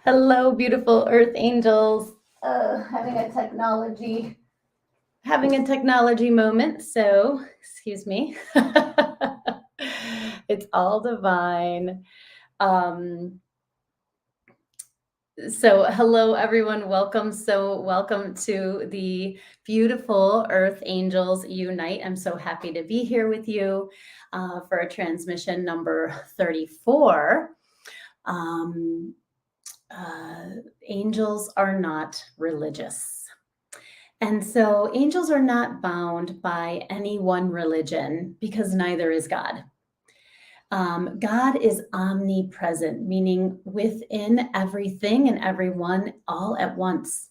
Hello, beautiful earth angels. Having a technology moment. So, excuse me. It's all divine. Um, so hello everyone, welcome. So welcome to the beautiful Earth Angels Unite. I'm so happy to be here with you for a transmission number 34. Angels are not religious. And so angels are not bound by any one religion because neither is God. God is omnipresent, meaning within everything and everyone all at once.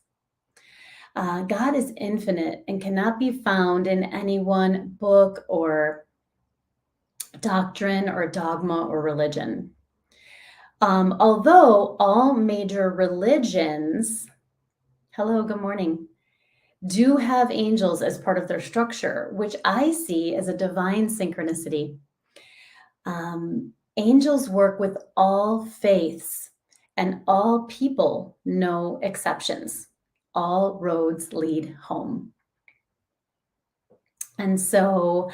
God is infinite and cannot be found in any one book or doctrine or dogma or religion. Although all major religions, hello, good morning, do have angels as part of their structure, which I see as a divine synchronicity. Angels work with all faiths and all people, no exceptions. All roads lead home. And so,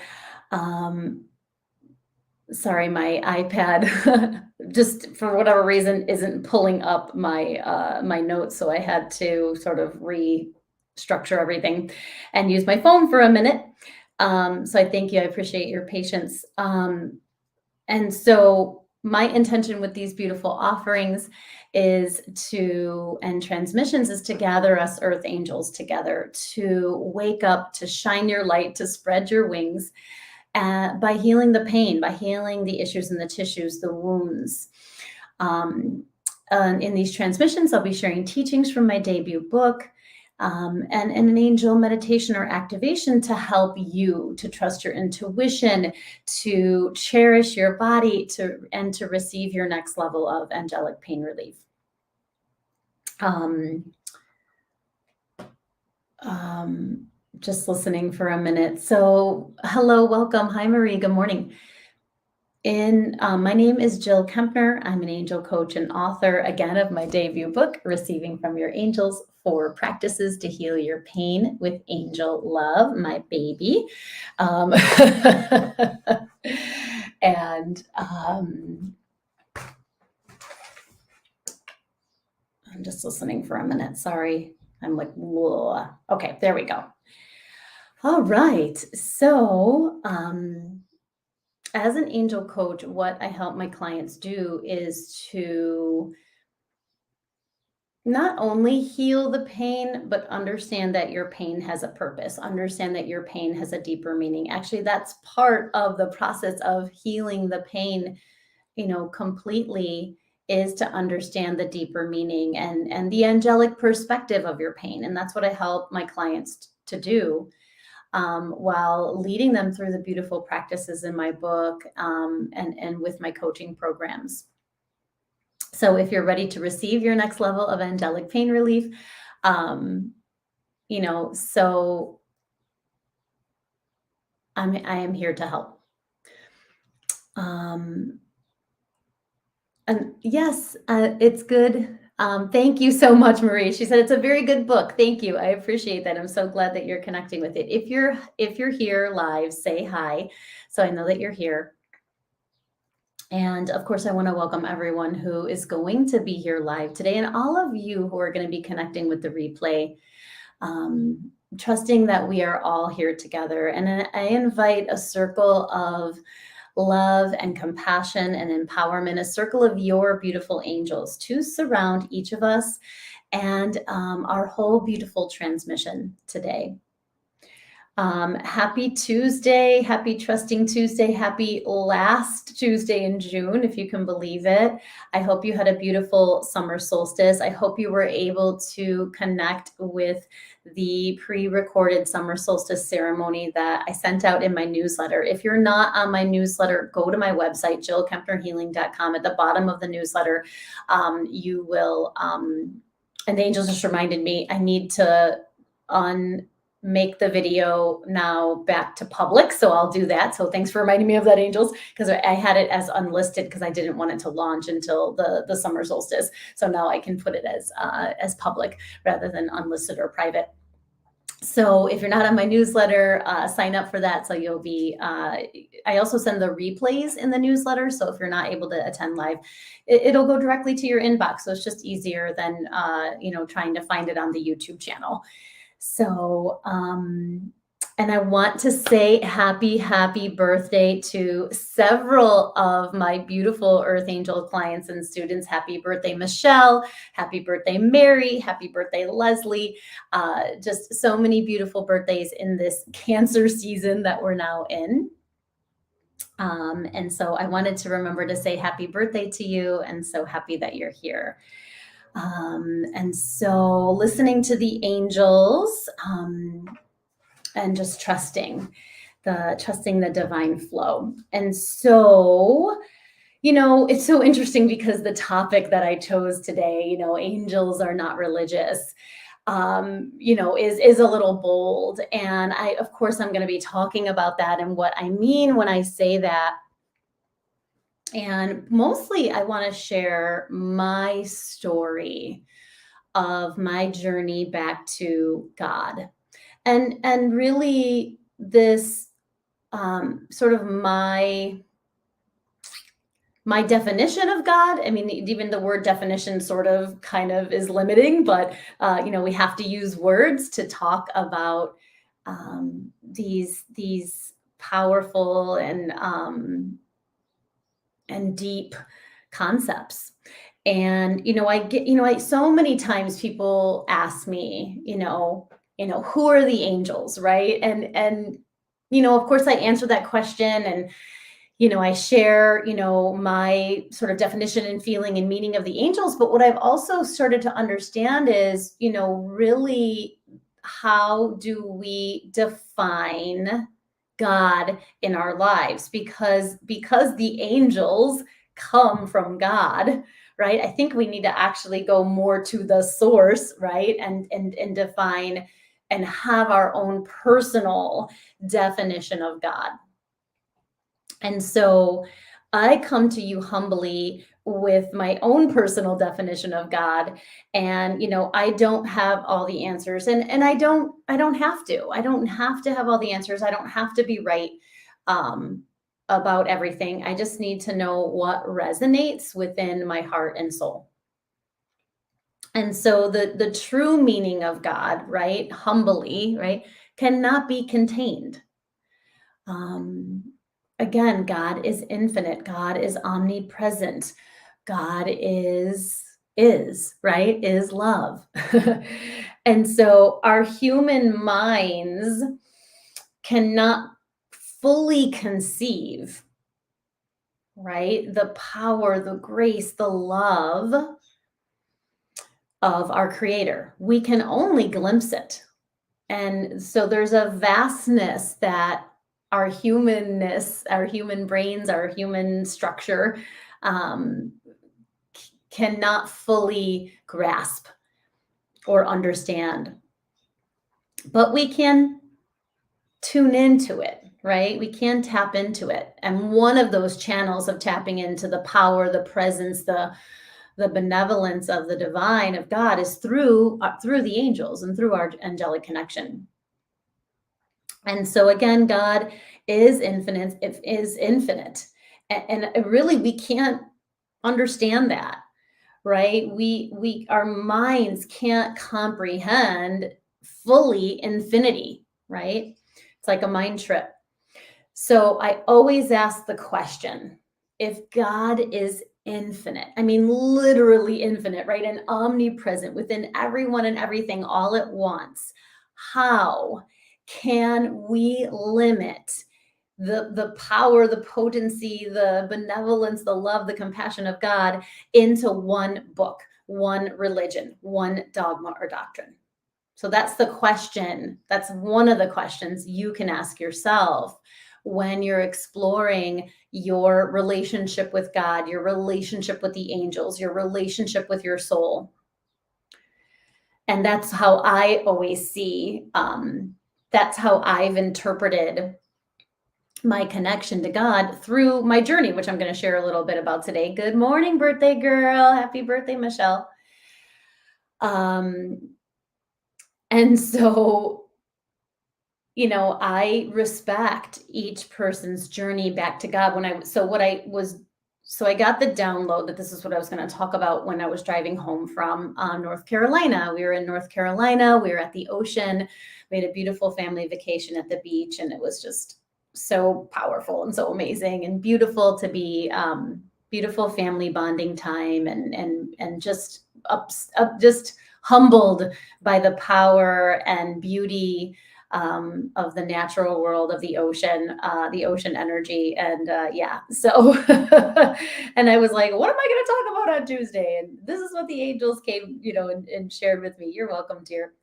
sorry, my iPad just for whatever reason isn't pulling up my my notes, so I had to sort of restructure everything and use my phone for a minute. So I thank you. I appreciate your patience. And so my intention with these beautiful offerings and transmissions is to gather us earth angels together, to wake up, to shine your light, to spread your wings by healing the pain, by healing the issues in the tissues, the wounds. In these transmissions, I'll be sharing teachings from my debut book, and an angel meditation or activation to help you to trust your intuition, to cherish your body, and to receive your next level of angelic pain relief. Just listening for a minute. So hello, welcome. Hi, Marie. Good morning. My name is Jill Kempner. I'm an angel coach and author, again, of my debut book, Receiving from Your Angels, 4 Practices to Heal Your Pain with Angel Love, my baby. And I'm just listening for a minute. Sorry. I'm like, whoa. Okay, there we go. All right. So, as an angel coach, what I help my clients do is to not only heal the pain, but understand that your pain has a purpose, understand that your pain has a deeper meaning. Actually, that's part of the process of healing the pain, completely, is to understand the deeper meaning and the angelic perspective of your pain. And that's what I help my clients to do. While leading them through the beautiful practices in my book and with my coaching programs. So if you're ready to receive your next level of angelic pain relief, so I am here to help. And yes, it's good. Thank you so much, Marie. She said it's a very good book. Thank you. I appreciate that. I'm so glad that you're connecting with it. If you're here live, say hi, so I know that you're here. And of course, I want to welcome everyone who is going to be here live today, and all of you who are going to be connecting with the replay, trusting that we are all here together. And I invite a circle of love and compassion and empowerment, a circle of your beautiful angels to surround each of us and our whole beautiful transmission today. Happy Tuesday, happy Trusting Tuesday, happy last Tuesday in June, if you can believe it. I hope you had a beautiful summer solstice. I hope you were able to connect with the pre-recorded summer solstice ceremony that I sent out in my newsletter. If you're not on my newsletter, go to my website, jillkempnerhealing.com. At the bottom of the newsletter, you will, and the angels just reminded me, I need to make the video now back to public. So I'll do that. So thanks for reminding me of that, Angels, because I had it as unlisted because I didn't want it to launch until the summer solstice. So now I can put it as public rather than unlisted or private. So if you're not on my newsletter, sign up for that. So you'll be, I also send the replays in the newsletter. So if you're not able to attend live, it'll go directly to your inbox. So it's just easier than, trying to find it on the YouTube channel. So, and I want to say happy birthday to several of my beautiful Earth Angel clients and students. Happy birthday, Michelle. Happy birthday, Mary. Happy birthday, Leslie. Just so many beautiful birthdays in this Cancer season that we're now in. And so I wanted to remember to say happy birthday to you, and so happy that you're here. And so listening to the angels, and just trusting the divine flow. And so, it's so interesting because the topic that I chose today, angels are not religious, is a little bold. And of course, I'm going to be talking about that and what I mean when I say that. And mostly I want to share my story of my journey back to God. And really this sort of my definition of God. I mean, even the word definition sort of kind of is limiting, but we have to use words to talk about these powerful and deep concepts. And I so many times people ask me, who are the angels, right? And of course I answer that question, and I share my sort of definition and feeling and meaning of the angels. But what I've also started to understand is really, how do we define God in our lives? Because the angels come from God, right? I think we need to actually go more to the source, right? And define and have our own personal definition of God. And so I come to you humbly with my own personal definition of God. And, I don't have all the answers, and I don't have to. I don't have to have all the answers. I don't have to be right about everything. I just need to know what resonates within my heart and soul. And so the true meaning of God, right, humbly, right, cannot be contained. Again, God is infinite. God is omnipresent. God is right, is love. And so our human minds cannot fully conceive, right, the power, the grace, the love of our Creator. We can only glimpse it. And so there's a vastness that our humanness, our human brains, our human structure cannot fully grasp or understand. But we can tune into it, right? We can tap into it. And one of those channels of tapping into the power, the presence, the benevolence of the divine, of God, is through the angels and through our angelic connection. And so again, God is infinite. It is infinite. And really, we can't understand that, right? Our minds can't comprehend fully infinity, right? It's like a mind trip. So I always ask the question, if God is infinite, I mean, literally infinite, right? And omnipresent within everyone and everything all at once, how can we limit the power, the potency, the benevolence, the love, the compassion of God into one book, one religion, one dogma or doctrine? So that's the question. That's one of the questions you can ask yourself when you're exploring your relationship with God, your relationship with the angels, your relationship with your soul. And that's how I always see that's how I've interpreted my connection to God through my journey, which I'm going to share a little bit about today. Good morning, birthday girl. Happy birthday, Michelle. Um, and so, I respect each person's journey back to God. So I got the download that this is what I was going to talk about when I was driving home from North Carolina. We were in North Carolina. We were at the ocean. We had a beautiful family vacation at the beach, and it was just so powerful and so amazing and beautiful to be beautiful family bonding time and just just humbled by the power and beauty of the natural world of the ocean energy. And yeah, so, and I was like, what am I going to talk about on Tuesday? And this is what the angels came, and shared with me. You're welcome, dear.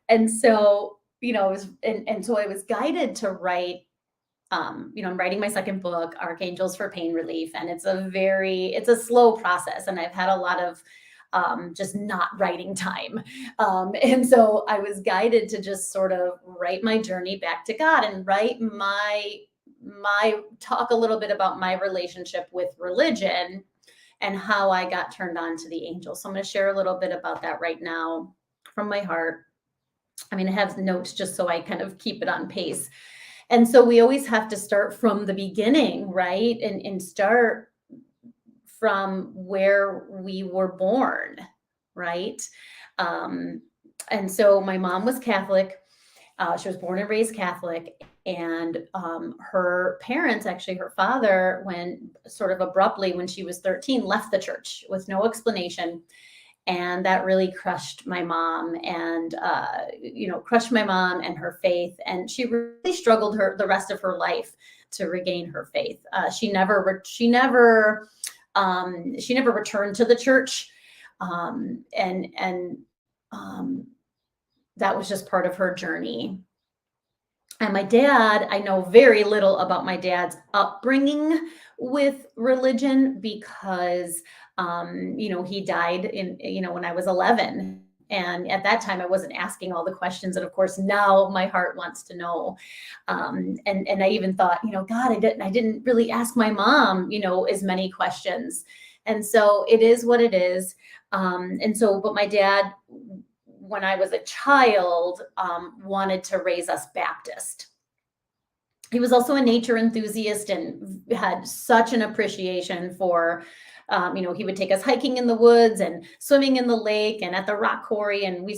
And so, so I was guided to write. I'm writing my second book, Archangels for Pain Relief, and it's a slow process, and I've had a lot of just not writing time. And so I was guided to just sort of write my journey back to God and write my talk a little bit about my relationship with religion and how I got turned on to the angels. So I'm going to share a little bit about that right now from my heart. I mean, I have notes just so I kind of keep it on pace. And so we always have to start from the beginning, right? And start from where we were born, right? And so my mom was Catholic. She was born and raised Catholic. And her parents, actually her father, when sort of abruptly when she was 13, left the church with no explanation. And that really crushed my mom and, crushed my mom and her faith. And she really struggled the rest of her life to regain her faith. She never returned to the church. And that was just part of her journey. And my dad, I know very little about my dad's upbringing with religion because, he died when I was 11. And at that time, I wasn't asking all the questions. And of course, now my heart wants to know. And I even thought, God, I didn't really ask my mom, as many questions. And so it is what it is. But my dad, when I was a child, wanted to raise us Baptist. He was also a nature enthusiast and had such an appreciation for, he would take us hiking in the woods and swimming in the lake and at the rock quarry. And I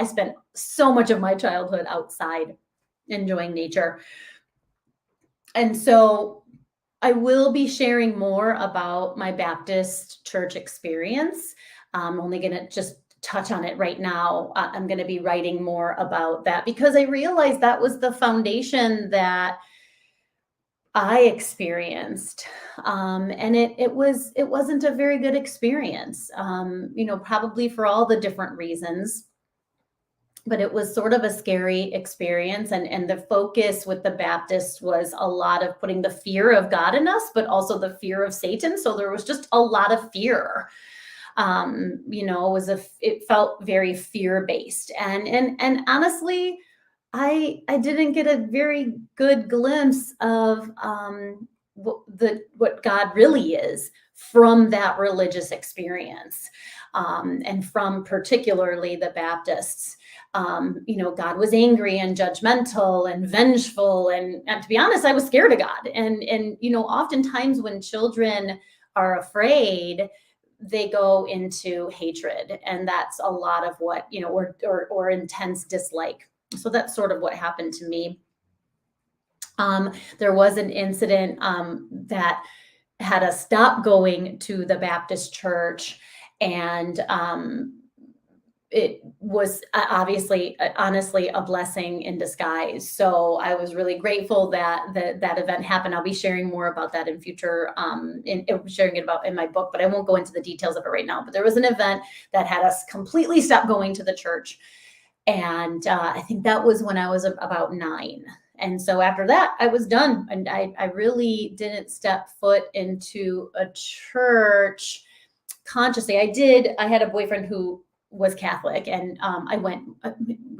spent so much of my childhood outside enjoying nature. And so I will be sharing more about my Baptist church experience. I'm only going to just touch on it right now. I'm going to be writing more about that because I realized that was the foundation that I experienced. And it wasn't a very good experience, probably for all the different reasons, but it was sort of a scary experience. And the focus with the Baptists was a lot of putting the fear of God in us, but also the fear of Satan. So there was just a lot of fear. It felt very fear-based. And honestly, I didn't get a very good glimpse of what God really is from that religious experience, and from particularly the Baptists. God was angry and judgmental and vengeful, and to be honest, I was scared of God. And oftentimes when children are afraid, they go into hatred, and that's a lot of what or intense dislike. So that's sort of what happened to me. There was an incident that had us stop going to the Baptist church, and it was honestly a blessing in disguise. So I was really grateful that that event happened. I'll be sharing more about that in future, sharing it about in my book, but I won't go into the details of it right now. But there was an event that had us completely stop going to the church. And I think that was when I was about 9. And so after that, I was done. And I really didn't step foot into a church consciously. I had a boyfriend who was Catholic, and I went.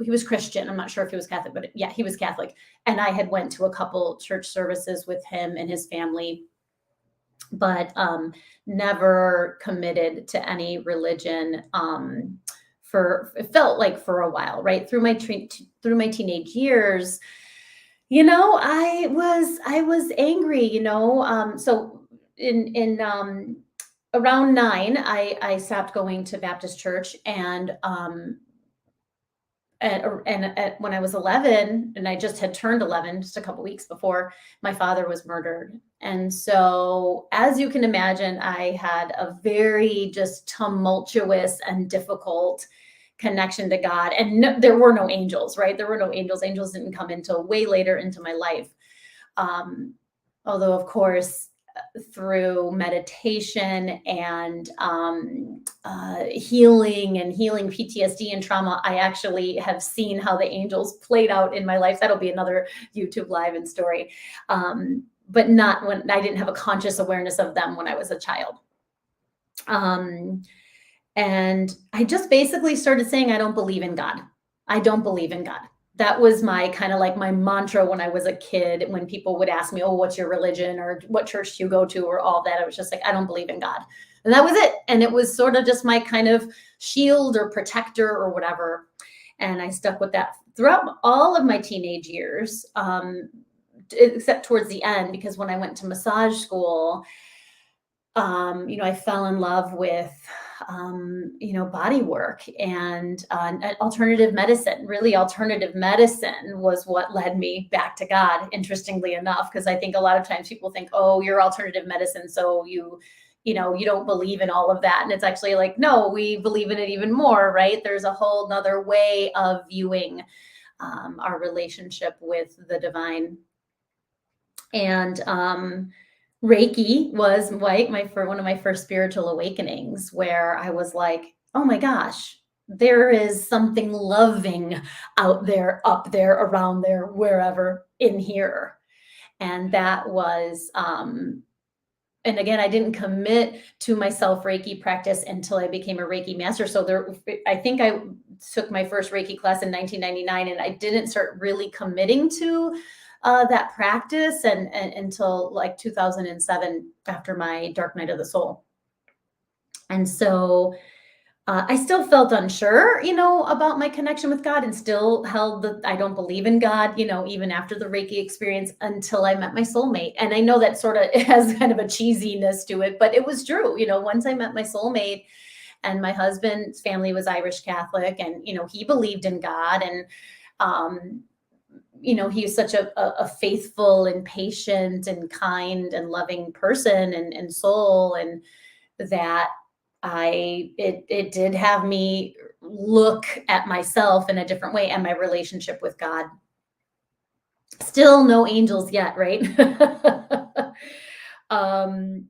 He was Christian. I'm not sure if he was Catholic, but yeah, he was Catholic. And I had went to a couple church services with him and his family, but never committed to any religion. For it felt like for a while, right through my teenage years, I was angry. So in around 9, I stopped going to Baptist church, and when I was 11, and I just had turned 11 just a couple weeks before, my father was murdered. And so, as you can imagine, I had a very just tumultuous and difficult connection to God. And no, there were no angels, right? There were no angels. Angels didn't come until way later into my life. Um, Although, of course, through meditation and healing PTSD and trauma, I actually have seen how the angels played out in my life. That'll be another YouTube live and story. But not when I didn't have a conscious awareness of them when I was a child. And I just basically started saying, I don't believe in God. I don't believe in God. That was my kind of like my mantra when I was a kid. When people would ask me, oh, what's your religion, or what church do you go to, or all that, I was just like, I don't believe in God. And that was it. And it was sort of just my kind of shield or protector or whatever. And I stuck with that throughout all of my teenage years, except towards the end, because when I went to massage school, I fell in love with, body work and alternative medicine. Really, alternative medicine was what led me back to God, interestingly enough, because I think a lot of times people think, oh, you're alternative medicine, so you don't believe in all of that. And it's actually like, no, we believe in it even more, right? There's a whole nother way of viewing our relationship with the divine. And Reiki was like one of my first spiritual awakenings, where I was like, oh my gosh, there is something loving out there, up there, around there, wherever in here. And that was, and again, I didn't commit to my self Reiki practice until I became a Reiki master. So I think I took my first Reiki class in 1999, and I didn't start really committing to that practice and until like 2007, after my dark night of the soul. And so I still felt unsure, about my connection with God, and still held that I don't believe in God, even after the Reiki experience, until I met my soulmate. And I know that sort of has kind of a cheesiness to it, but it was true. Once I met my soulmate, and my husband's family was Irish Catholic, and, he believed in God. And, he was such a faithful and patient and kind and loving person and soul. And that it did have me look at myself in a different way, and my relationship with God. Still no angels yet, right? um,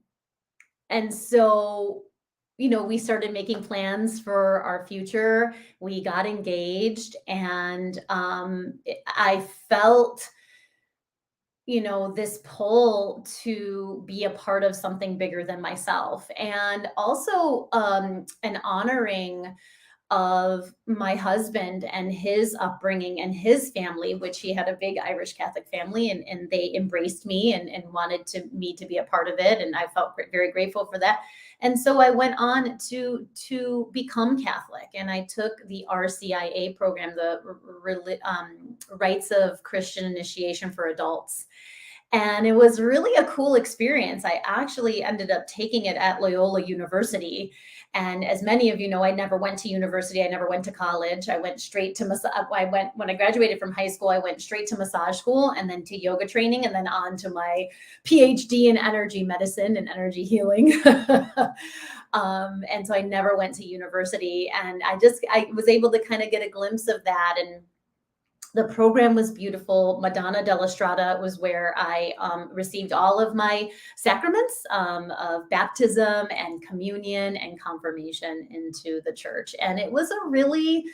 and so, we started making plans for our future. We got engaged, and I felt this pull to be a part of something bigger than myself, and also an honoring of my husband and his upbringing and his family, which he had a big Irish Catholic family, and they embraced me and wanted me to be a part of it. And I felt very grateful for that. And so I went on to become Catholic, and I took the RCIA program, the Rites of Christian Initiation for Adults. And it was really a cool experience. I actually ended up taking it at Loyola University. And as many of you know, I never went to university. I never went to college. I went straight to when I graduated from high school, I went straight to massage school, and then to yoga training, and then on to my PhD in energy medicine and energy healing. And so I never went to university, and I was able to kind of get a glimpse of that. And the program was beautiful. Madonna della Strada was where I received all of my sacraments of baptism and communion and confirmation into the church. And it was a really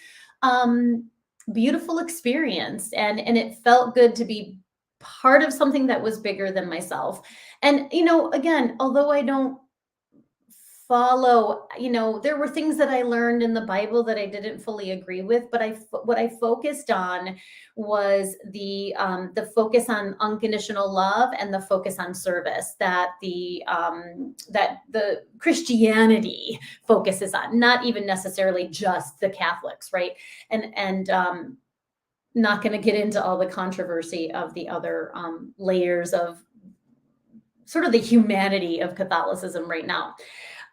beautiful experience. And it felt good to be part of something that was bigger than myself. And, again, although I don't follow, there were things that I learned in the Bible that I didn't fully agree with, but what I focused on was the focus on unconditional love and the focus on service that the Christianity focuses on, not even necessarily just the Catholics, right? And not going to get into all the controversy of the other layers of sort of the humanity of Catholicism right now.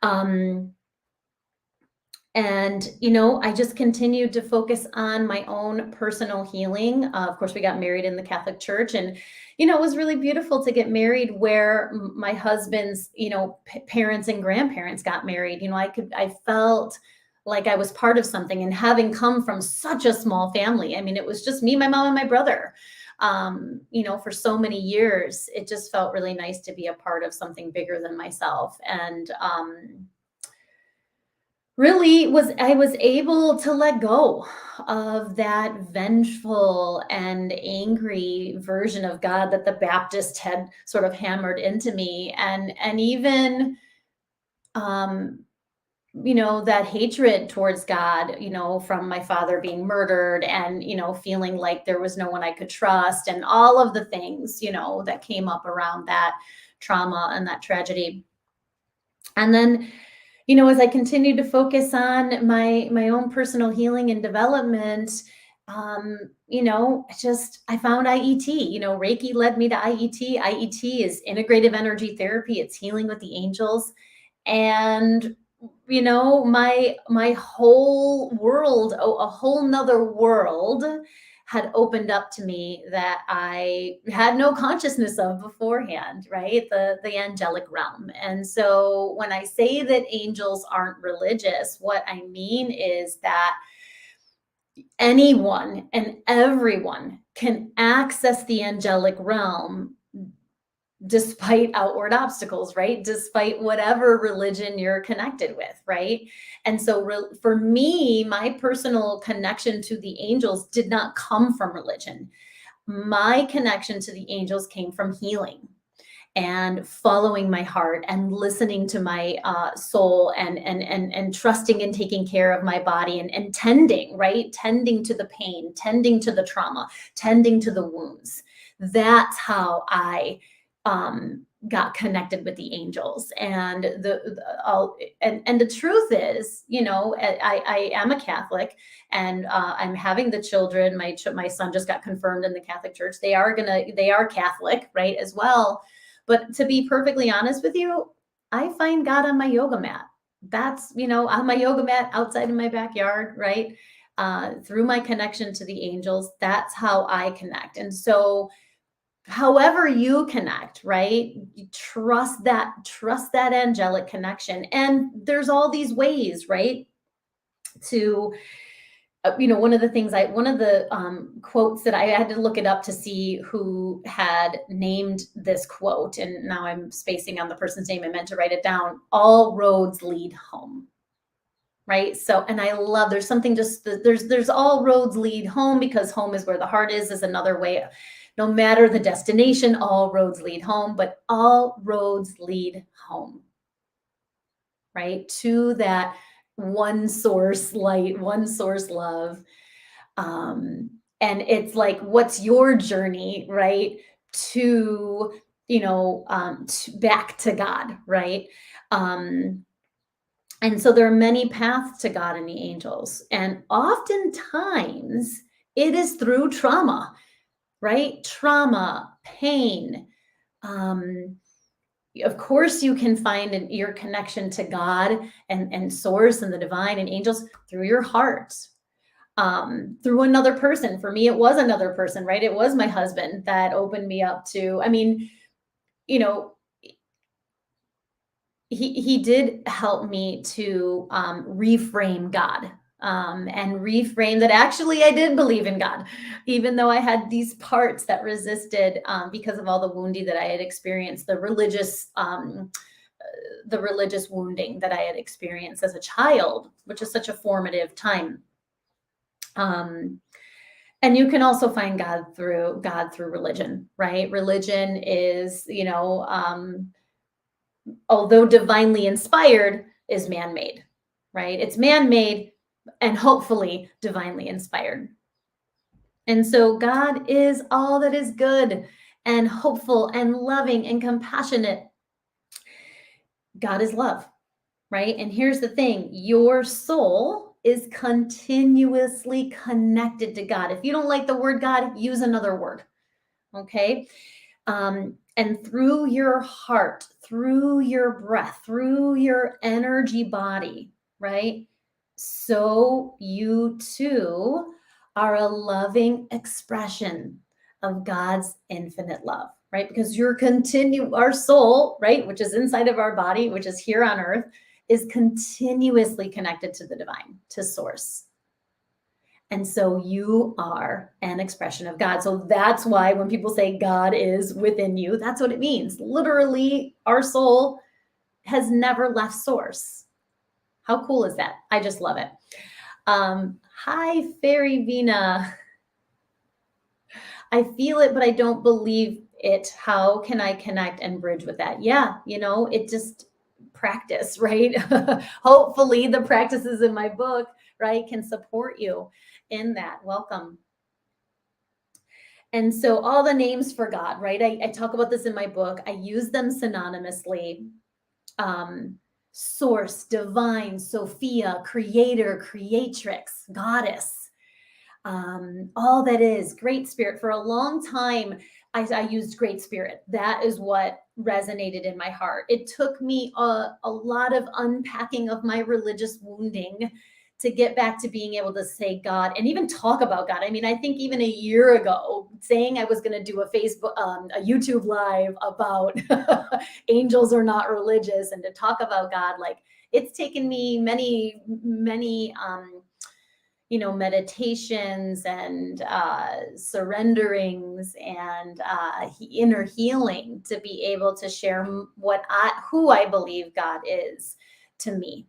Um, and, I just continued to focus on my own personal healing. Of course, we got married in the Catholic Church, and, it was really beautiful to get married where my husband's, parents and grandparents got married. I felt like I was part of something, and having come from such a small family. I mean, it was just me, my mom, and my brother. For so many years, it just felt really nice to be a part of something bigger than myself. And, really I was able to let go of that vengeful and angry version of God that the Baptist had sort of hammered into me, and even um that hatred towards God, from my father being murdered, and feeling like there was no one I could trust, and all of the things that came up around that trauma and that tragedy. And then, as I continued to focus on my own personal healing and development, I found IET. Reiki led me to IET. IET is integrative energy therapy. It's healing with the angels. And my whole world, a whole nother world had opened up to me that I had no consciousness of beforehand, right? The angelic realm. And so when I say that angels aren't religious, what I mean is that anyone and everyone can access the angelic realm despite outward obstacles, right? Despite whatever religion you're connected with, right? And so for me, my personal connection to the angels did not come from religion. My connection to the angels came from healing and following my heart and listening to my soul, and trusting and taking care of my body, and tending, right? Tending to the pain, tending to the trauma, tending to the wounds. That's how I got connected with the angels. And and the truth is, I am a Catholic, and I'm having the children. My son just got confirmed in the Catholic Church. They are Catholic, right, as well. But to be perfectly honest with you, I find God on my yoga mat. That's, on my yoga mat outside in my backyard, right? Through my connection to the angels, that's how I connect. And so, however you connect, right? You trust that angelic connection. And there's all these ways, right? To one of the quotes that I had to look it up to see who had named this quote, and now I'm spacing on the person's name. I meant to write it down. All roads lead home. Right. So, and I love, there's something just, there's all roads lead home, because home is where the heart is another way. No matter the destination, all roads lead home, but all roads lead home, right? To that one source light, one source love. And it's like, what's your journey, right? To, back to God, right? And so there are many paths to God and the angels. And oftentimes it is through trauma, right? Trauma, pain. Of course, you can find your connection to God and source and the divine and angels through your heart, through another person. For me, it was another person, right? It was my husband that opened me up to, I mean, you know, he did help me to reframe God, and reframe that actually I did believe in God, even though I had these parts that resisted, because of all the wounding that I had experienced, the religious wounding that I had experienced as a child, which is such a formative time. And you can also find God through religion, right? Religion is, although divinely inspired, is man-made, right? It's man-made and hopefully divinely inspired. And so God is all that is good and hopeful and loving and compassionate. God is love, right? And here's the thing, your soul is continuously connected to God. If you don't like the word God, use another word, okay? And through your heart, through your breath, through your energy body, right? So you too are a loving expression of God's infinite love, right? Because our soul, right, which is inside of our body, which is here on earth, is continuously connected to the divine, to source. And so you are an expression of God. So that's why when people say God is within you, that's what it means. Literally, our soul has never left source. How cool is that? I just love it. Hi, Fairy Vina. I feel it, but I don't believe it. How can I connect and bridge with that? Yeah, it just practice, right? Hopefully the practices in my book, right, can support you in that. Welcome. And so all the names for God, right? I talk about this in my book. I use them synonymously. Source, divine, Sophia, creator, creatrix, goddess, all that is, great spirit. For a long time, I used great spirit. That is what resonated in my heart. It took me a lot of unpacking of my religious wounding to get back to being able to say God and even talk about God. I mean, I think even a year ago, saying I was going to do a YouTube live about angels are not religious and to talk about God, like it's taken me many, many, meditations and surrenderings and inner healing to be able to share who I believe God is to me.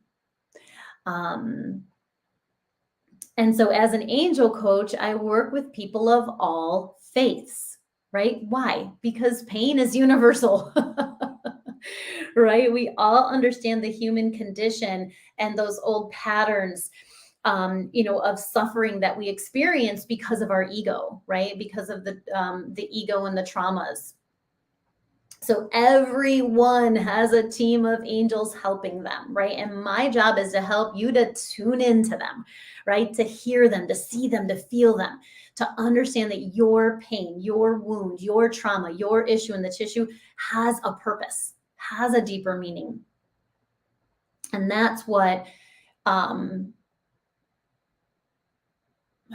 And so as an angel coach, I work with people of all faiths, right? Why? Because pain is universal, right? We all understand the human condition and those old patterns, of suffering that we experience because of our ego, right? Because of the ego and the traumas. So everyone has a team of angels helping them, right? And my job is to help you to tune into them, right? To hear them, to see them, to feel them, to understand that your pain, your wound, your trauma, your issue in the tissue has a purpose, has a deeper meaning. And that's what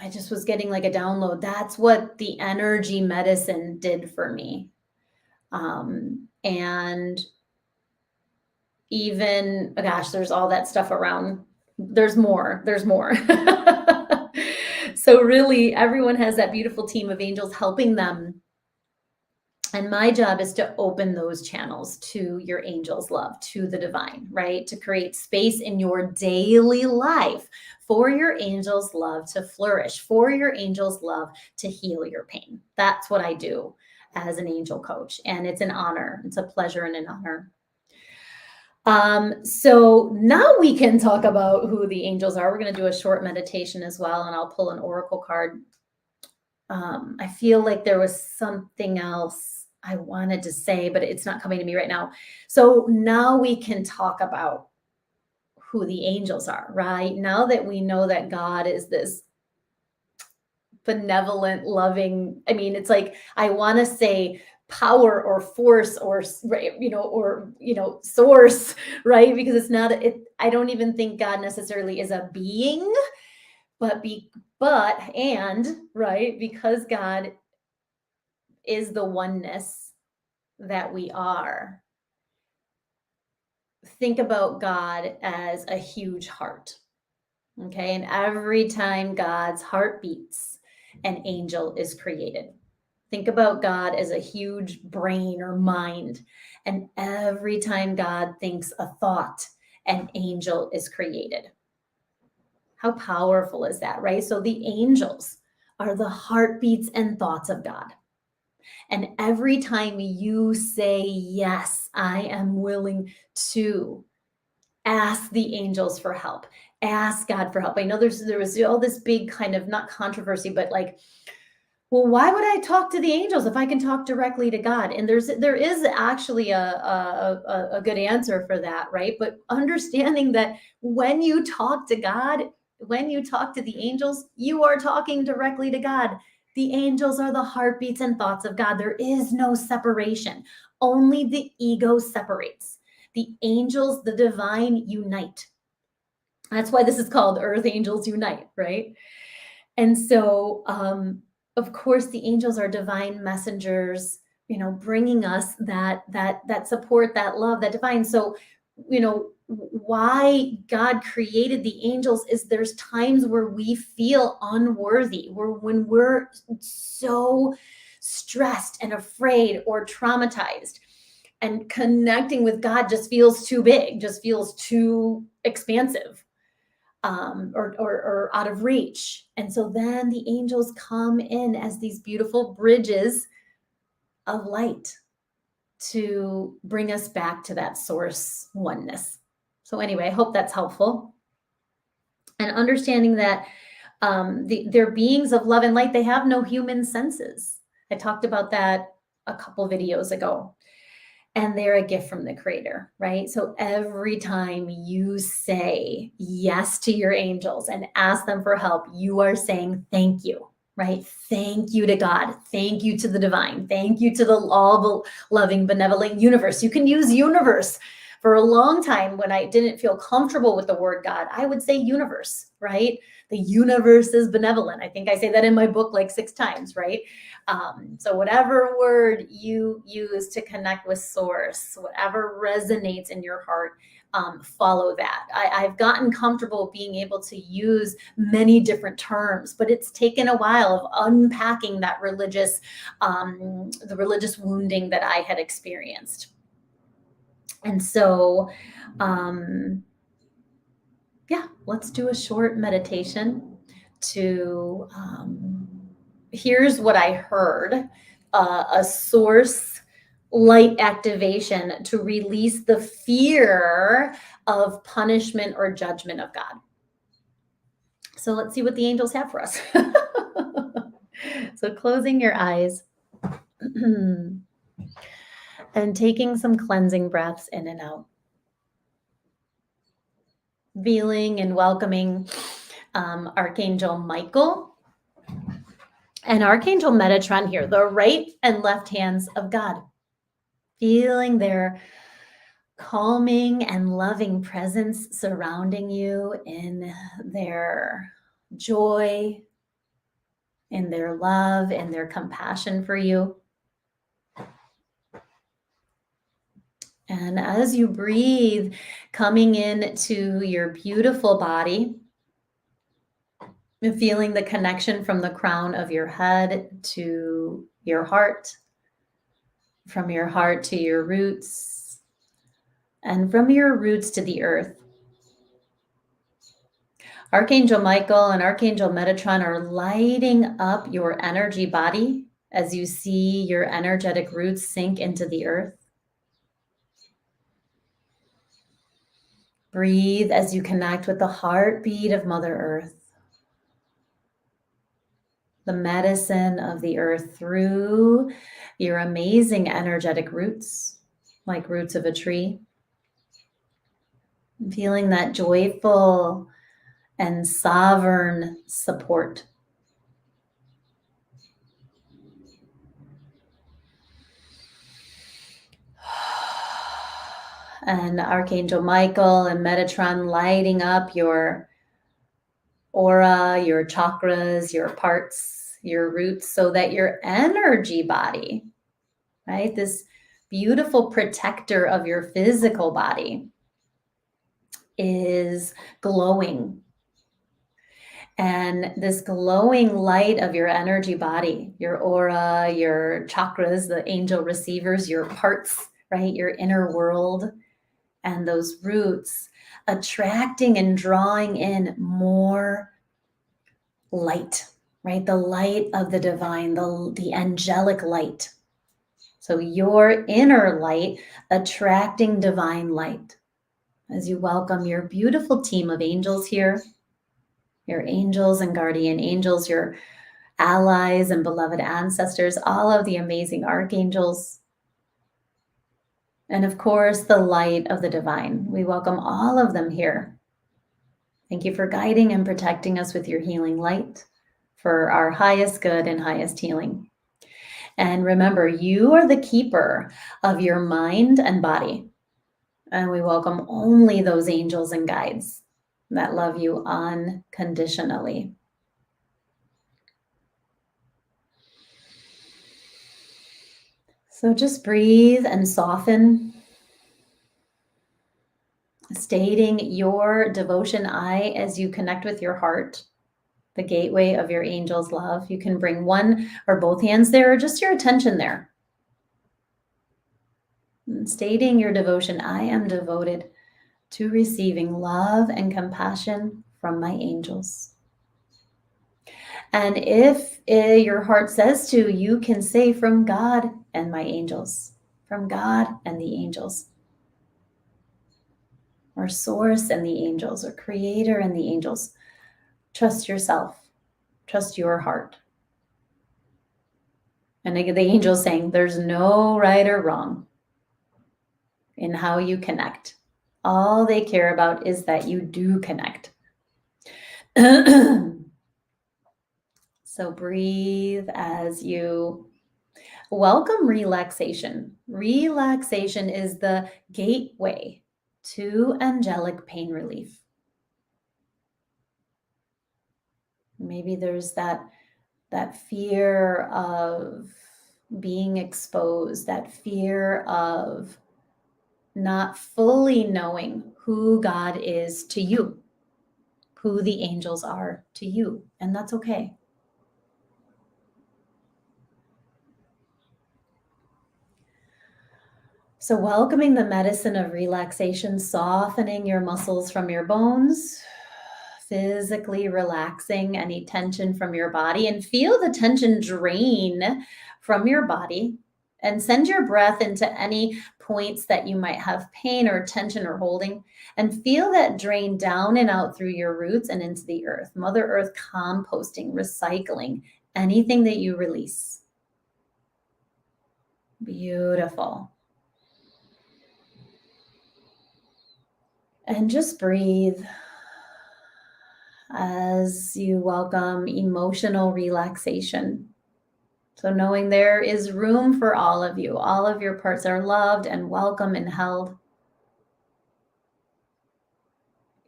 I just was getting like a download. That's what the energy medicine did for me. And even, gosh, there's all that stuff around. There's more. So really, everyone has that beautiful team of angels helping them. And my job is to open those channels to your angel's love, to the divine, right? To create space in your daily life for your angel's love to flourish, for your angel's love to heal your pain. That's what I do as an angel coach. And it's an honor. It's a pleasure and an honor. So now we can talk about who the angels are. We're going to do a short meditation as well, and I'll pull an oracle card. I feel like there was something else I wanted to say, but it's not coming to me right now. So now we can talk about who the angels are, right? Now that we know that God is this benevolent, loving, I mean, it's like, I want to say power or force or source, right? Because it's not I don't even think God necessarily is a being, but right, because God is the oneness that we are. Think about God as a huge heart. Okay, and every time God's heart beats, an angel is created. Think about God as a huge brain or mind. And every time God thinks a thought, an angel is created. How powerful is that, right? So the angels are the heartbeats and thoughts of God. And every time you say, yes, I am willing to Ask the angels for help. Ask God for help. I know there was all this big kind of not controversy, but like, well, why would I talk to the angels if I can talk directly to God? And there is actually a good answer for that, right? But understanding that when you talk to God, when you talk to the angels, you are talking directly to God. The angels are the heartbeats and thoughts of God. There is no separation. Only the ego separates. The angels, the divine, unite. That's why this is called Earth Angels Unite, right? And so, of course, the angels are divine messengers, bringing us that support, that love, that divine. So, why God created the angels is there's times where we feel unworthy, when we're so stressed and afraid or traumatized, and connecting with God just feels too big, just feels too expansive, or out of reach. And so then the angels come in as these beautiful bridges of light to bring us back to that source oneness. So anyway, I hope that's helpful. And understanding that they're beings of love and light. They have no human senses. I talked about that a couple videos ago. And they're a gift from the creator, right? So every time you say yes to your angels and ask them for help, you are saying thank you, right? Thank you to God. Thank you to the divine. Thank you to the all loving, benevolent universe. You can use universe. For a long time, when I didn't feel comfortable with the word God, I would say universe, right? The universe is benevolent. I think I say that in my book like 6 times, right? So whatever word you use to connect with source, whatever resonates in your heart, follow that. I've gotten comfortable being able to use many different terms, but it's taken a while of unpacking that the religious wounding that I had experienced. And so, yeah, let's do a short meditation to, here's what I heard, a source light activation to release the fear of punishment or judgment of God. So let's see what the angels have for us. So closing your eyes and taking some cleansing breaths in and out. Feeling and welcoming Archangel Michael and Archangel Metatron here, the right and left hands of God. Feeling their calming and loving presence surrounding you in their joy, in their love, and their compassion for you. And as you breathe, coming into your beautiful body, and feeling the connection from the crown of your head to your heart, from your heart to your roots, and from your roots to the earth. Archangel Michael and Archangel Metatron are lighting up your energy body as you see your energetic roots sink into the earth. Breathe as you connect with the heartbeat of Mother Earth, the medicine of the earth through your amazing energetic roots, like roots of a tree. Feeling that joyful and sovereign support. And Archangel Michael and Metatron lighting up your aura, your chakras, your parts, your roots, so that your energy body, right, this beautiful protector of your physical body, is glowing. And this glowing light of your energy body, your aura, your chakras, the angel receivers, your parts, right, your inner world, and those roots, attracting and drawing in more light, right? The light of the divine, the angelic light. So your inner light attracting divine light. as you welcome your beautiful team of angels here, your angels and guardian angels, your allies and beloved ancestors, all of the amazing archangels, and of course, the light of the divine. We welcome all of them here. Thank you for guiding and protecting us with your healing light for our highest good and highest healing. And remember, you are the keeper of your mind and body. And we welcome only those angels and guides that love you unconditionally. So just breathe and soften, stating your devotion I as you connect with your heart, the gateway of your angel's love. You can bring one or both hands there or just your attention there. And stating your devotion, I am devoted to receiving love and compassion from my angels. And if your heart says to, you can say from God and my angels, from God and the angels, or source and the angels, or creator and the angels. Trust yourself, trust your heart. And the angels saying there's no right or wrong in how you connect. All they care about is that you do connect. So breathe as you welcome relaxation. Relaxation is the gateway to angelic pain relief. Maybe there's that fear of being exposed, that fear of not fully knowing who God is to you, who the angels are to you, and that's okay. So welcoming the medicine of relaxation, softening your muscles from your bones, physically relaxing any tension from your body, and feel the tension drain from your body, and send your breath into any points that you might have pain or tension or holding, and feel that drain down and out through your roots and into the earth. Mother Earth composting, recycling anything that you release. Beautiful. And just breathe as you welcome emotional relaxation. So knowing there is room for all of you, all of your parts are loved and welcome and held.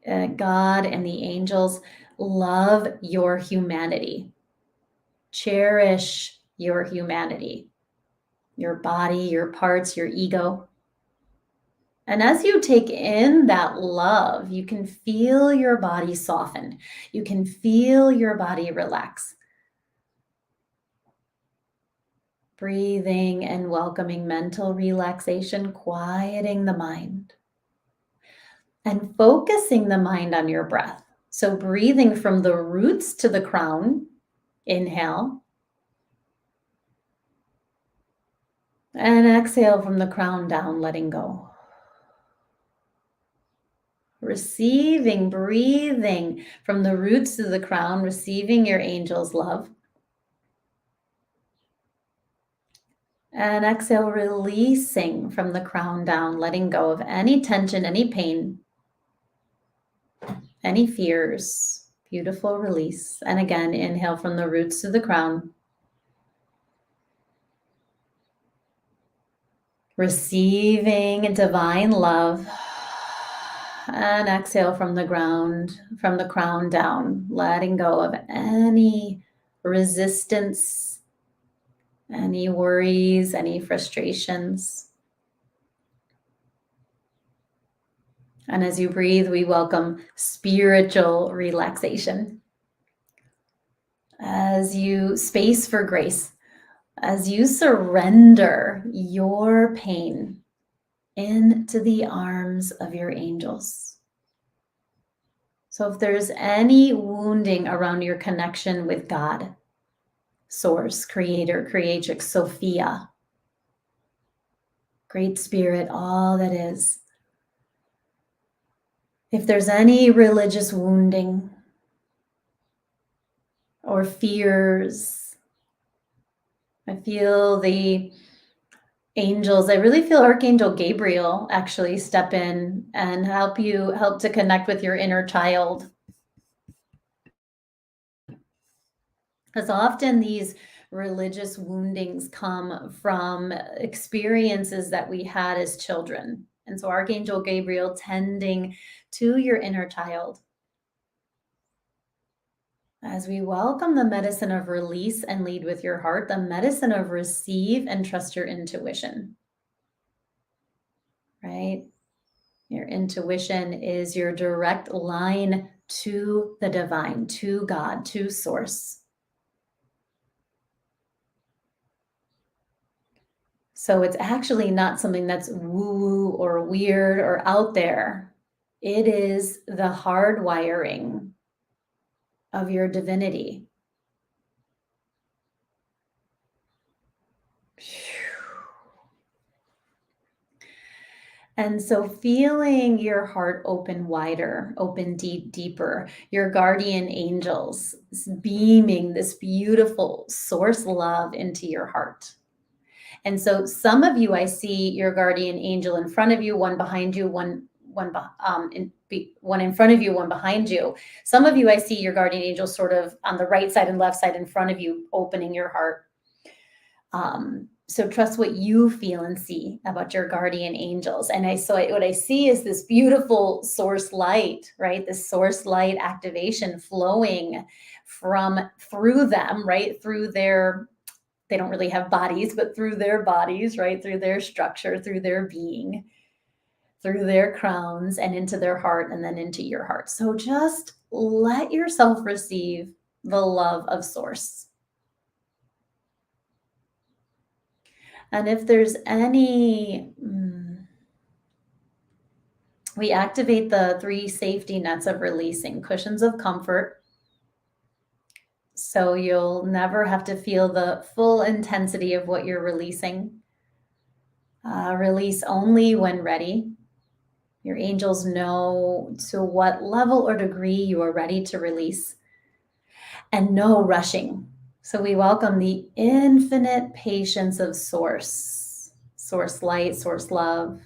God and the angels love your humanity. Cherish your humanity, your body, your parts, your ego. And as you take in that love, you can feel your body soften. You can feel your body relax. Breathing and welcoming mental relaxation, quieting the mind. And focusing the mind on your breath. So breathing from the roots to the crown, inhale. And exhale from the crown down, letting go. Receiving, breathing from the roots to the crown, receiving your angel's love. And exhale, releasing from the crown down, letting go of any tension, any pain, any fears. Beautiful release. And again, inhale from the roots to the crown. Receiving divine love. And exhale from the ground, from the crown down, letting go of any resistance, any worries, any frustrations. And as you breathe, we welcome spiritual relaxation. As you space for grace, as you surrender your pain into the arms of your angels. So if there's any wounding around your connection with God, Source, Creator, Creatrix, Sophia, Great Spirit, all that is, If there's any religious wounding or fears, I feel the angels, I really feel Archangel Gabriel actually step in and help to connect with your inner child. Because often these religious woundings come from experiences that we had as children. And so Archangel Gabriel tending to your inner child as we welcome the medicine of release and lead with your heart, the medicine of receive and trust your intuition, right? Your intuition is your direct line to the divine, to God, to source. So it's actually not something that's woo-woo or weird or out there. It is the hardwiring of your divinity. And so feeling your heart open wider, open deeper, your guardian angels beaming this beautiful source love into your heart. And so some of you, I see your guardian angel in front of you, one behind you, one in front of you, one behind you. Some of you, I see your guardian angel sort of on the right side and left side in front of you, opening your heart. So trust what you feel and see about your guardian angels. And what I see is this beautiful source light, right? This source light activation flowing through them, right? They don't really have bodies, but through their bodies, right? Through their structure, through their being, through their crowns and into their heart and then into your heart. So just let yourself receive the love of source. And if there's we activate the 3 safety nets of releasing, cushions of comfort. So you'll never have to feel the full intensity of what you're releasing. Release only when ready. Your angels know to what level or degree you are ready to release, and no rushing. So we welcome the infinite patience of source light, source love,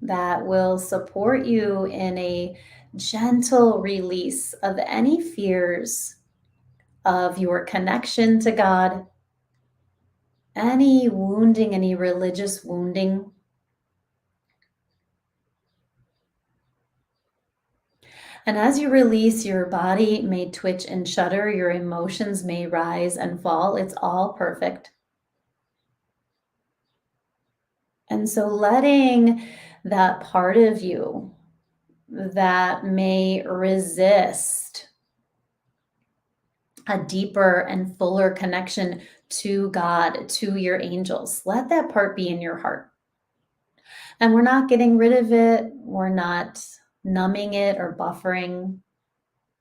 that will support you in a gentle release of any fears of your connection to God, any wounding, any religious wounding. And as you release, your body may twitch and shudder, your emotions may rise and fall. It's all perfect. And so letting that part of you that may resist a deeper and fuller connection to God, to your angels, let that part be in your heart. And we're not getting rid of it. We're not numbing it or buffering.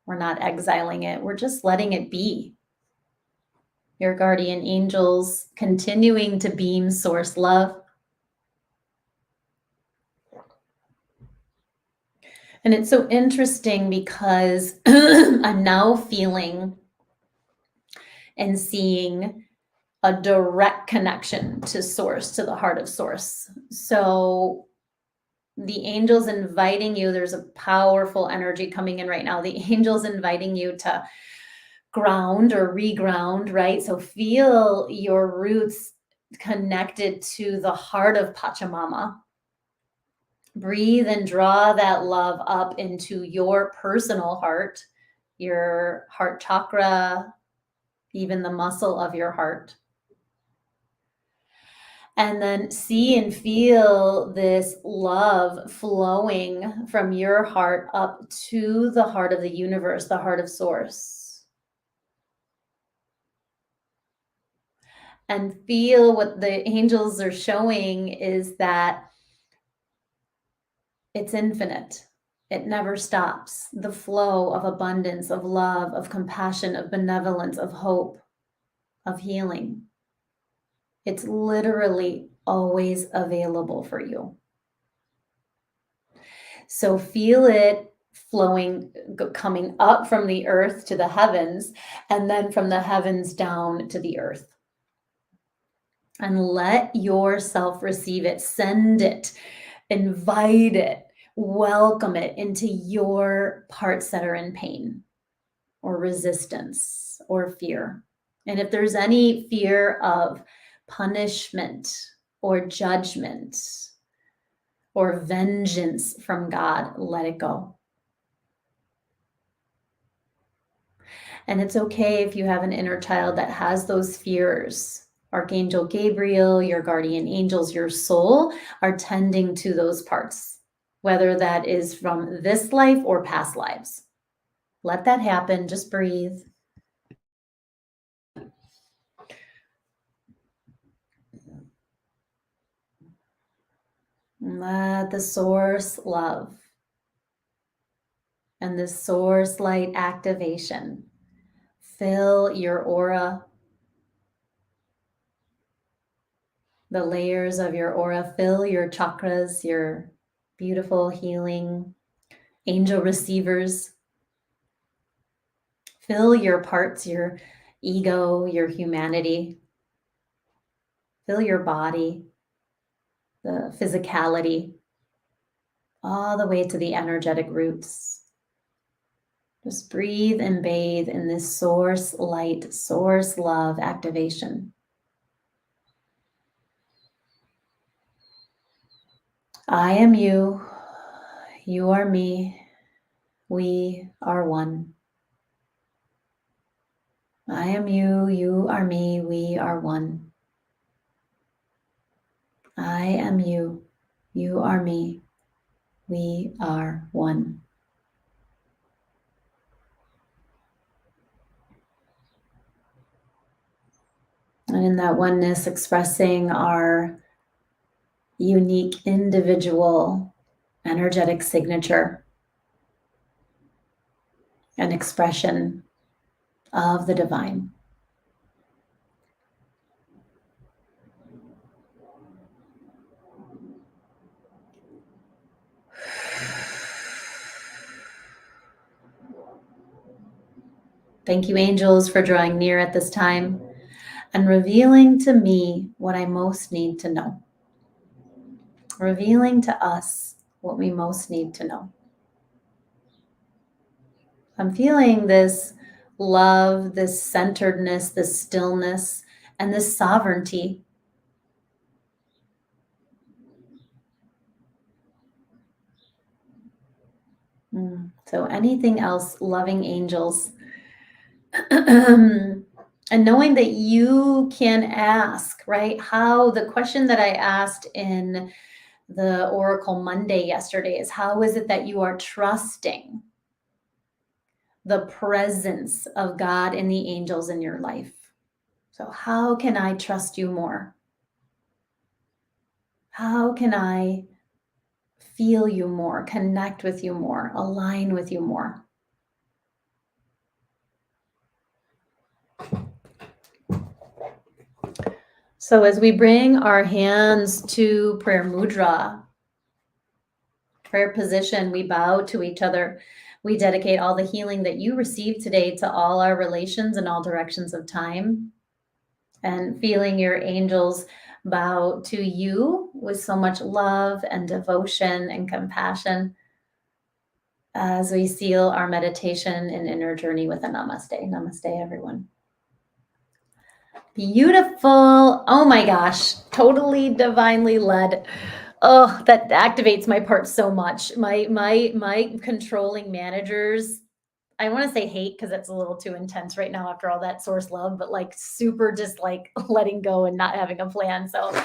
We're not exiling it. We're just letting it be. Your guardian angels continuing to beam source love. And it's so interesting because I'm now feeling and seeing a direct connection to source, to the heart of source. So the angels inviting you, there's a powerful energy coming in right now. The angels inviting you to ground or reground, right? So feel your roots connected to the heart of Pachamama. Breathe and draw that love up into your personal heart, your heart chakra, even the muscle of your heart. And then see and feel this love flowing from your heart up to the heart of the universe, the heart of source. And feel what the angels are showing is that it's infinite. It never stops. The flow of abundance, of love, of compassion, of benevolence, of hope, of healing. It's literally always available for you. So feel it flowing, coming up from the earth to the heavens, and then from the heavens down to the earth. And let yourself receive it, send it, invite it, welcome it into your parts that are in pain or resistance or fear. And if there's any fear of punishment or judgment or vengeance from God, let it go. And it's okay if you have an inner child that has those fears. Archangel Gabriel, your guardian angels, your soul are tending to those parts, whether that is from this life or past lives. Let that happen. Just breathe. Let the source love and the source light activation fill your aura, the layers of your aura, fill your chakras, your beautiful healing angel receivers. Fill your parts, your ego, your humanity. Fill your body, the physicality, all the way to the energetic roots. Just breathe and bathe in this source light, source love activation. I am you. You are me. We are one. I am you. You are me. We are one. I am you. You are me. We are one. And in that oneness, expressing our unique individual energetic signature and expression of the divine. Thank you, angels, for drawing near at this time and revealing to me what I most need to know. Revealing to us what we most need to know. I'm feeling this love, this centeredness, this stillness, and this sovereignty. So anything else, loving angels, and knowing that you can ask, right? How the question that I asked in the Oracle Monday yesterday is, how is it that you are trusting the presence of God and the angels in your life? So how can I trust you more? How can I feel you more, connect with you more, align with you more? So as we bring our hands to prayer mudra, prayer position, we bow to each other. We dedicate all the healing that you received today to all our relations in all directions of time. And feeling your angels bow to you with so much love and devotion and compassion as we seal our meditation and inner journey with a namaste. Namaste, everyone. Beautiful. Oh my gosh, totally divinely led. Oh, that activates my part so much. My controlling managers, I want to say hate because it's a little too intense right now after all that source love, but like super just like letting go and not having a plan. So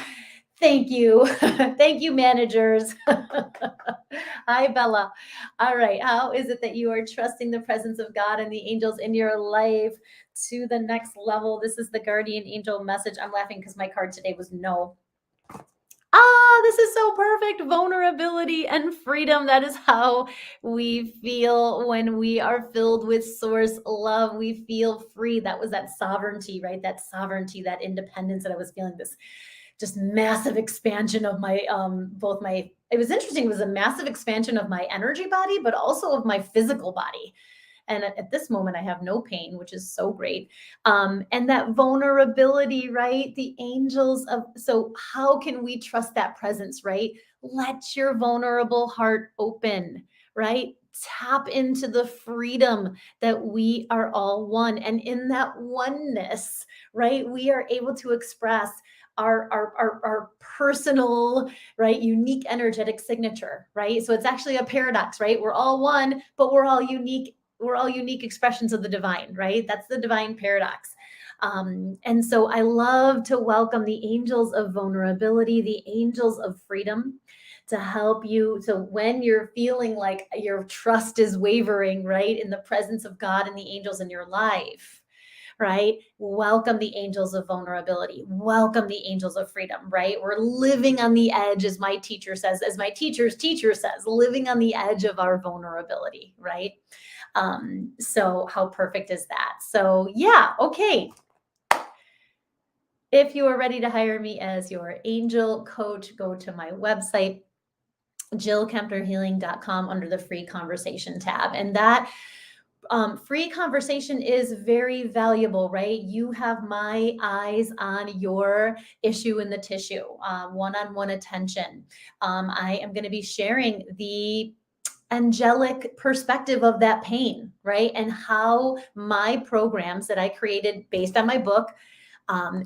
thank you. Thank you, managers. Hi, Bella. All right. How is it that you are trusting the presence of God and the angels in your life to the next level? This is the guardian angel message. I'm laughing because my card today was no. This is so perfect. Vulnerability and freedom. That is how we feel when we are filled with source love. We feel free. That was that sovereignty, right? That sovereignty, that independence that I was feeling, this just massive expansion of my both my it was interesting. It was a massive expansion of my energy body, but also of my physical body. And at this moment, I have no pain, which is so great. And that vulnerability, right? The angels of, so how can we trust that presence, right? Let your vulnerable heart open, right? Tap into the freedom that we are all one. And in that oneness, right, we are able to express our personal, right, unique energetic signature, right? So it's actually a paradox, right? We're all one, but we're all unique expressions of the divine, right? That's the divine paradox. And so I love to welcome the angels of vulnerability, the angels of freedom, to help you. So when you're feeling like your trust is wavering, right, in the presence of God and the angels in your life, right? Welcome the angels of vulnerability. Welcome the angels of freedom, right? We're living on the edge, as my teacher says, as my teacher's teacher says, living on the edge of our vulnerability, right? So how perfect is that? So yeah, okay. If you are ready to hire me as your angel coach, go to my website, jillkempnerhealing.com, under the free conversation tab. And that free conversation is very valuable, right? You have my eyes on your issue in the tissue, one-on-one attention. I am going to be sharing the angelic perspective of that pain, right? And how my programs that I created based on my book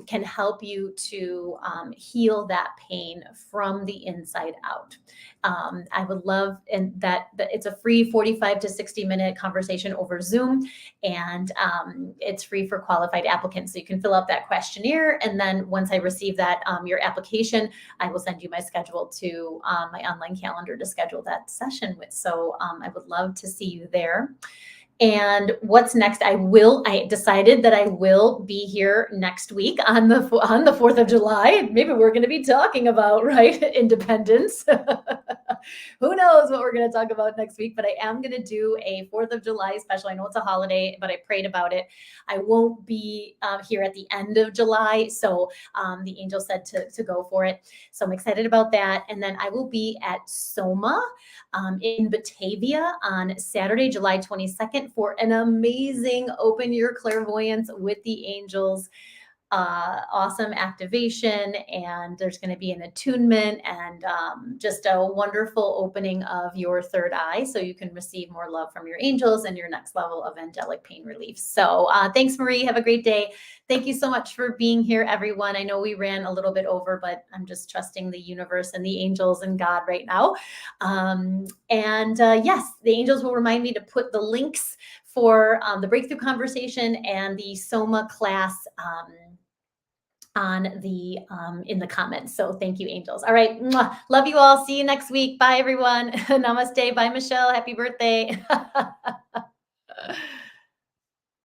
can help you to heal that pain from the inside out. I would love, and that it's a free 45 to 60-minute conversation over Zoom, and it's free for qualified applicants. So you can fill out that questionnaire, and then once I receive that your application, I will send you my schedule to my online calendar to schedule that session with. So I would love to see you there. And what's next? I decided that I will be here next week on the 4th of July. Maybe we're going to be talking about, right, independence. Who knows what we're going to talk about next week, but I am going to do a 4th of July special. I know it's a holiday, but I prayed about it. I won't be here at the end of July. So the angel said to go for it. So I'm excited about that. And then I will be at Soma in Batavia on Saturday, July 22nd, for an amazing Open Your Clairvoyance with the Angels awesome activation. And there's going to be an attunement and just a wonderful opening of your third eye, so you can receive more love from your angels and your next level of angelic pain relief. So thanks, Marie. Have a great day. Thank you so much for being here, everyone. I know we ran a little bit over, but I'm just trusting the universe and the angels and God right now. Yes, the angels will remind me to put the links for the breakthrough conversation and the Soma class on the in the comments. So thank you, angels. All right. Mwah. Love you all. See you next week. Bye, everyone. Namaste. Bye, Michelle. Happy birthday.